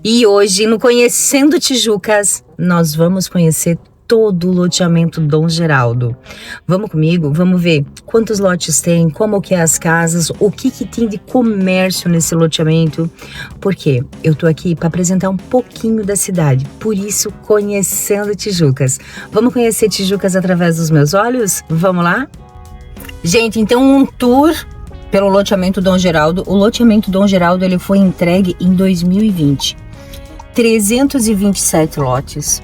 E hoje, no Conhecendo Tijucas, nós vamos conhecer todo o loteamento Dom Geraldo. Vamos comigo? Vamos ver quantos lotes tem, como que é as casas, o que tem de comércio nesse loteamento. Porque eu tô aqui para apresentar um pouquinho da cidade, por isso Conhecendo Tijucas. Vamos conhecer Tijucas através dos meus olhos? Vamos lá? Gente, então um tour pelo loteamento Dom Geraldo. O loteamento Dom Geraldo ele foi entregue em 2020. 327 lotes.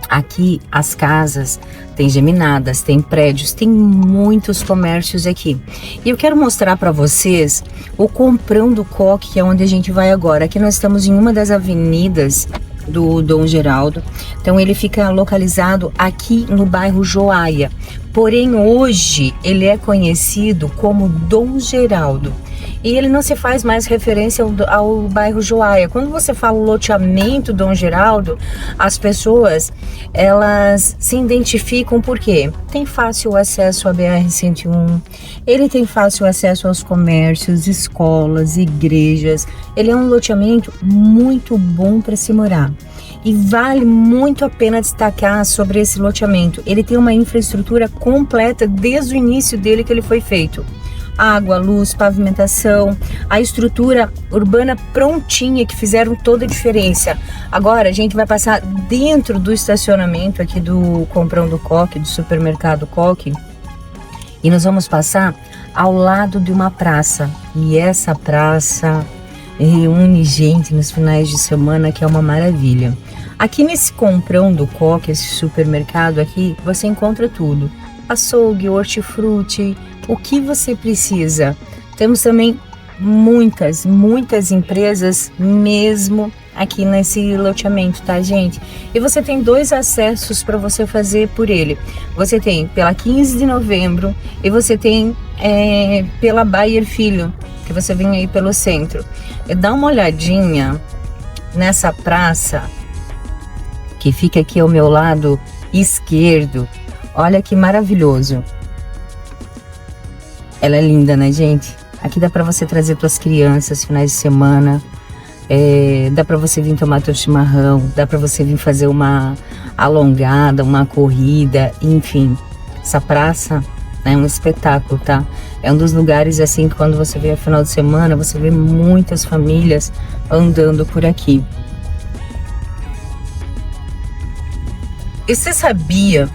Aqui as casas tem geminadas, tem prédios, tem muitos comércios aqui. E eu quero mostrar para vocês o Comprão do Coque, que é onde a gente vai agora. Aqui nós estamos em uma das avenidas do Dom Geraldo. Então ele fica localizado aqui no bairro Joaia. Porém hoje ele é conhecido como Dom Geraldo. E ele não se faz mais referência ao bairro Joaia. Quando você fala loteamento Dom Geraldo, as pessoas, elas se identificam porque tem fácil acesso à BR-101, ele tem fácil acesso aos comércios, escolas, igrejas. Ele é um loteamento muito bom para se morar. E vale muito a pena destacar sobre esse loteamento. Ele tem uma infraestrutura completa desde o início dele que ele foi feito. Água, luz, pavimentação, a estrutura urbana prontinha que fizeram toda a diferença. Agora a gente vai passar dentro do estacionamento aqui do Comprão do Coque, do supermercado Coque, e nós vamos passar ao lado de uma praça. E essa praça reúne gente nos finais de semana, que é uma maravilha. Aqui nesse Comprão do Coque, esse supermercado aqui, você encontra tudo. Açougue, hortifruti, o que você precisa. Temos também muitas empresas mesmo aqui nesse loteamento, tá, gente? E você tem dois acessos para você fazer por ele. Você tem pela 15 de novembro e você tem pela Bayer Filho, que você vem aí pelo centro. Dá uma olhadinha nessa praça que fica aqui ao meu lado esquerdo. Olha que maravilhoso. Ela é linda, né, gente? Aqui dá para você trazer suas crianças finais de semana. Dá para você vir tomar teu chimarrão. Dá para você vir fazer uma alongada, uma corrida, enfim. Essa praça é um espetáculo, tá? É um dos lugares assim que quando você vê a final de semana, você vê muitas famílias andando por aqui. E você sabia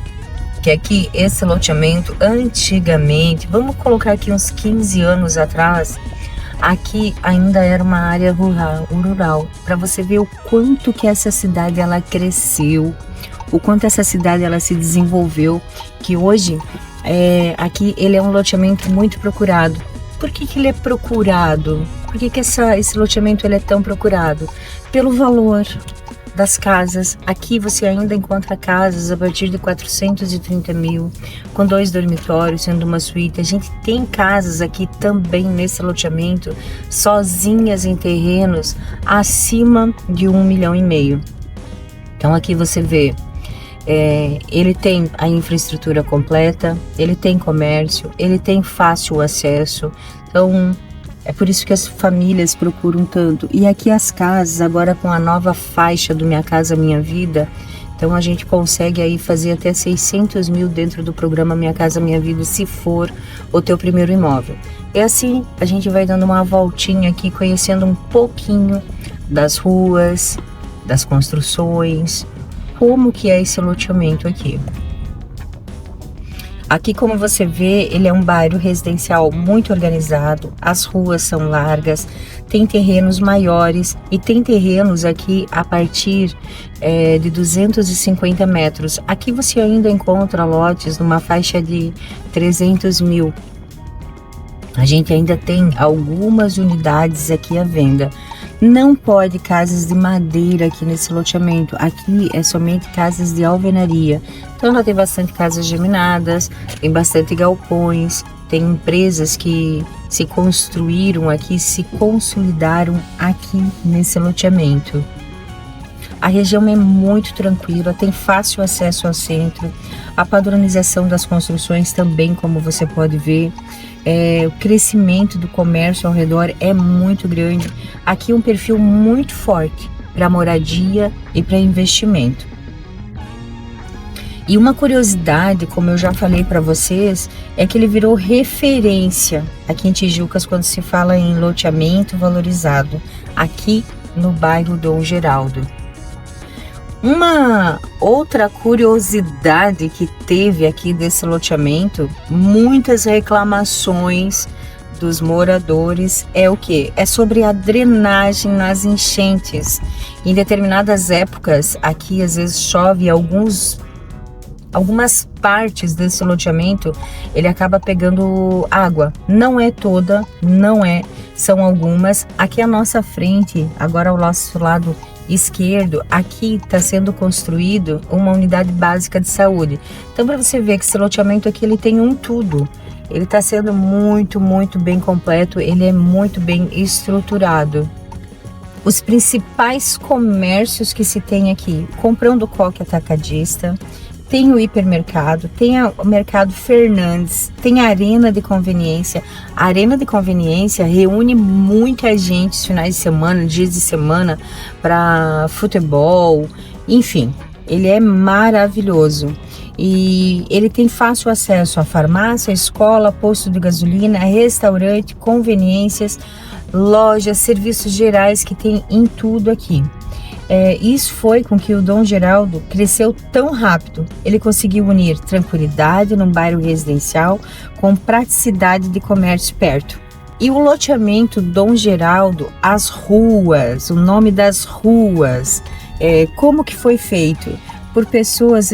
que aqui esse loteamento antigamente, vamos colocar aqui uns 15 anos atrás, aqui ainda era uma área rural, para você ver o quanto que essa cidade ela cresceu, o quanto essa cidade ela se desenvolveu, que hoje aqui ele é um loteamento muito procurado. Por que ele é procurado? Por que esse loteamento ele é tão procurado? Pelo valor das casas. Aqui você ainda encontra casas a partir de 430 mil, com 2 dormitórios, sendo uma suíte. A gente tem casas aqui também nesse loteamento, sozinhas em terrenos, acima de 1,5 milhão. Então aqui você vê, ele tem a infraestrutura completa, ele tem comércio, ele tem fácil acesso. Então é por isso que as famílias procuram tanto. E aqui as casas, agora com a nova faixa do Minha Casa Minha Vida, então a gente consegue aí fazer até 600 mil dentro do programa Minha Casa Minha Vida, se for o teu primeiro imóvel. E assim a gente vai dando uma voltinha aqui, conhecendo um pouquinho das ruas, das construções, como que é esse loteamento aqui. Aqui, como você vê, ele é um bairro residencial muito organizado, as ruas são largas, tem terrenos maiores e tem terrenos aqui a partir de 250 metros. Aqui você ainda encontra lotes numa faixa de 300 mil. A gente ainda tem algumas unidades aqui à venda. Não pode casas de madeira aqui nesse loteamento. Aqui é somente casas de alvenaria. Então ela tem bastante casas geminadas, tem bastante galpões, tem empresas que se construíram aqui, se consolidaram aqui nesse loteamento. A região é muito tranquila, tem fácil acesso ao centro. A padronização das construções também, como você pode ver. O crescimento do comércio ao redor é muito grande. Aqui um perfil muito forte para moradia e para investimento. E uma curiosidade, como eu já falei para vocês, é que ele virou referência aqui em Tijucas quando se fala em loteamento valorizado, aqui no bairro Dom Geraldo. Uma outra curiosidade que teve aqui desse loteamento, muitas reclamações dos moradores, é o que? É sobre a drenagem nas enchentes. Em determinadas épocas, aqui às vezes chove algumas partes desse loteamento, ele acaba pegando água. Não é toda, são algumas. Aqui à nossa frente, agora ao nosso lado esquerdo, aqui está sendo construído uma unidade básica de saúde. Então, para você ver que esse loteamento aqui, ele tem um tudo. Ele está sendo muito bem completo, ele é muito bem estruturado. Os principais comércios que se tem aqui, comprando coque atacadista, tem o hipermercado, tem o mercado Fernandes, tem a arena de conveniência. A arena de conveniência reúne muita gente finais de semana, dias de semana, para futebol, enfim, ele é maravilhoso. E ele tem fácil acesso à farmácia, escola, posto de gasolina, restaurante, conveniências, lojas, serviços gerais que tem em tudo aqui. Isso foi com que o Dom Geraldo cresceu tão rápido. Ele conseguiu unir tranquilidade num bairro residencial com praticidade de comércio perto. E o loteamento Dom Geraldo, as ruas, o nome das ruas, como que foi feito? Por pessoas,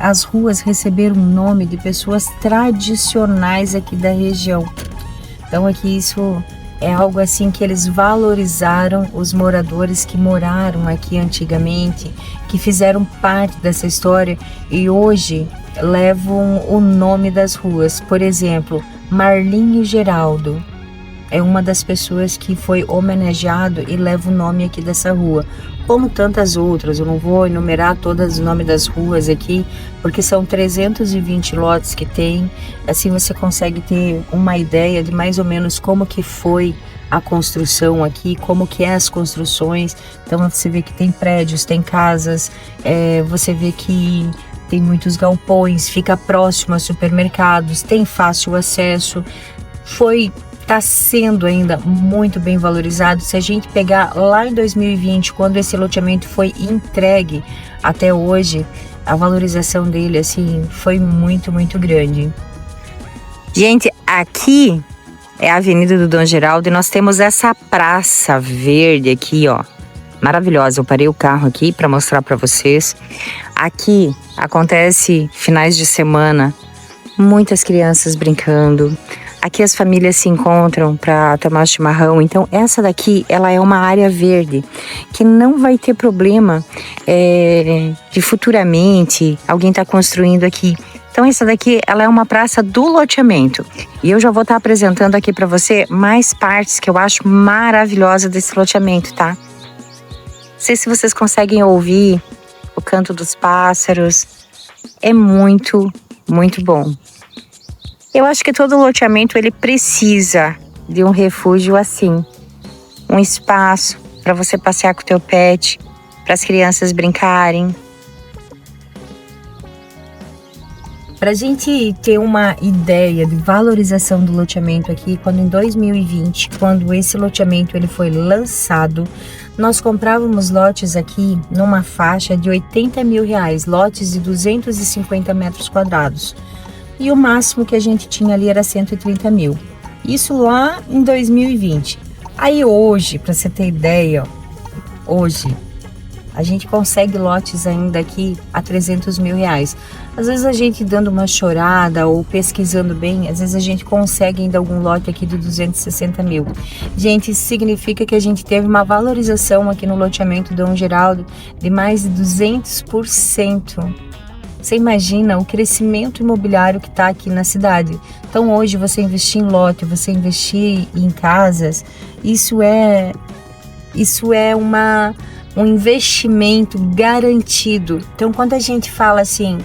as ruas receberam o nome de pessoas tradicionais aqui da região. Então aqui isso é algo assim que eles valorizaram os moradores que moraram aqui antigamente, que fizeram parte dessa história e hoje levam o nome das ruas. Por exemplo, Marlinho Geraldo é uma das pessoas que foi homenageado e leva o nome aqui dessa rua. Como tantas outras, eu não vou enumerar todos os nomes das ruas aqui, porque são 320 lotes que tem. Assim você consegue ter uma ideia de mais ou menos como que foi a construção aqui, como que é as construções. Então você vê que tem prédios, tem casas, você vê que tem muitos galpões, fica próximo a supermercados, tem fácil acesso. Está sendo ainda muito bem valorizado. Se a gente pegar lá em 2020, quando esse loteamento foi entregue até hoje, a valorização dele assim foi muito grande. Gente, aqui é a Avenida do Dom Geraldo e nós temos essa praça verde aqui, ó, maravilhosa. Eu parei o carro aqui para mostrar para vocês. Aqui acontece finais de semana, muitas crianças brincando. Aqui as famílias se encontram para tomar chimarrão. Então essa daqui, ela é uma área verde que não vai ter problema de futuramente alguém tá construindo aqui. Então essa daqui, ela é uma praça do loteamento. E eu já vou estar apresentando aqui para você mais partes que eu acho maravilhosa desse loteamento, tá? Não sei se vocês conseguem ouvir o canto dos pássaros. É muito bom. Eu acho que todo loteamento ele precisa de um refúgio assim, um espaço para você passear com o teu pet, para as crianças brincarem. Para a gente ter uma ideia de valorização do loteamento aqui, quando em 2020, quando esse loteamento ele foi lançado, nós comprávamos lotes aqui numa faixa de R$80 mil, lotes de 250 metros quadrados. E o máximo que a gente tinha ali era 130 mil. Isso lá em 2020. Aí hoje, para você ter ideia, hoje a gente consegue lotes ainda aqui a 300 mil reais. Às vezes a gente dando uma chorada ou pesquisando bem, às vezes a gente consegue ainda algum lote aqui de 260 mil. Gente, isso significa que a gente teve uma valorização aqui no loteamento Dom Geraldo de mais de 200%. Você imagina o crescimento imobiliário que está aqui na cidade. Então hoje você investir em lote, você investir em casas, isso é um investimento garantido. Então quando a gente fala assim,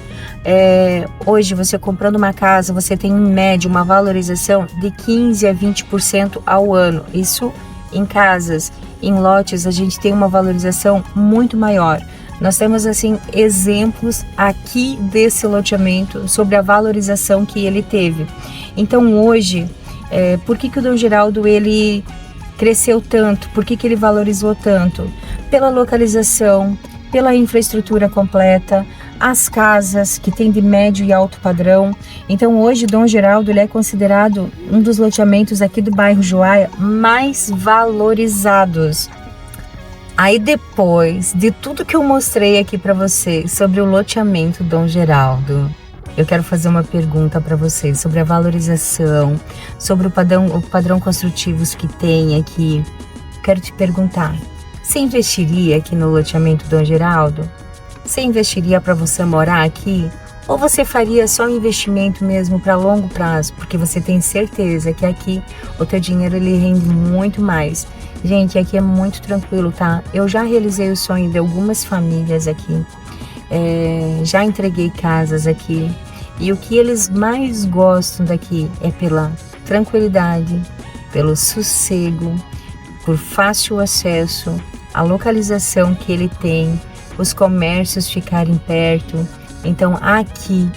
hoje você comprando uma casa, você tem em média uma valorização de 15 a 20% ao ano. Isso em casas. em lotes, a gente tem uma valorização muito maior. Nós temos assim exemplos aqui desse loteamento sobre a valorização que ele teve. Então hoje, por que o Dom Geraldo ele cresceu tanto? Por que ele valorizou tanto? Pela localização, pela infraestrutura completa, as casas que tem de médio e alto padrão. Então hoje Dom Geraldo ele é considerado um dos loteamentos aqui do bairro Joaia mais valorizados. Aí depois de tudo que eu mostrei aqui para vocês sobre o loteamento Dom Geraldo, eu quero fazer uma pergunta para vocês sobre a valorização, sobre o padrão construtivos que tem aqui. Quero te perguntar, você investiria aqui no loteamento Dom Geraldo? Você investiria para você morar aqui? Ou você faria só um investimento mesmo para longo prazo? Porque você tem certeza que aqui o teu dinheiro ele rende muito mais. Gente, aqui é muito tranquilo, tá? Eu já realizei o sonho de algumas famílias aqui. Já entreguei casas aqui. E o que eles mais gostam daqui é pela tranquilidade, pelo sossego, por fácil acesso, a localização que ele tem, os comércios ficarem perto. Então aqui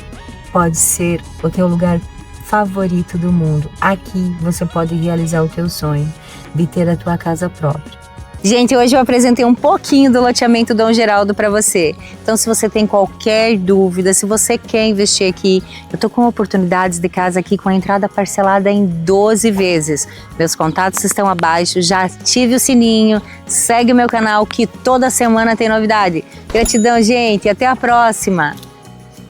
pode ser o teu lugar favorito do mundo. Aqui você pode realizar o teu sonho de ter a tua casa própria. Gente, hoje eu apresentei um pouquinho do loteamento Dom Geraldo para você. Então, se você tem qualquer dúvida, se você quer investir aqui, eu tô com oportunidades de casa aqui com a entrada parcelada em 12 vezes. Meus contatos estão abaixo, já ative o sininho, segue o meu canal que toda semana tem novidade. Gratidão, gente, até a próxima!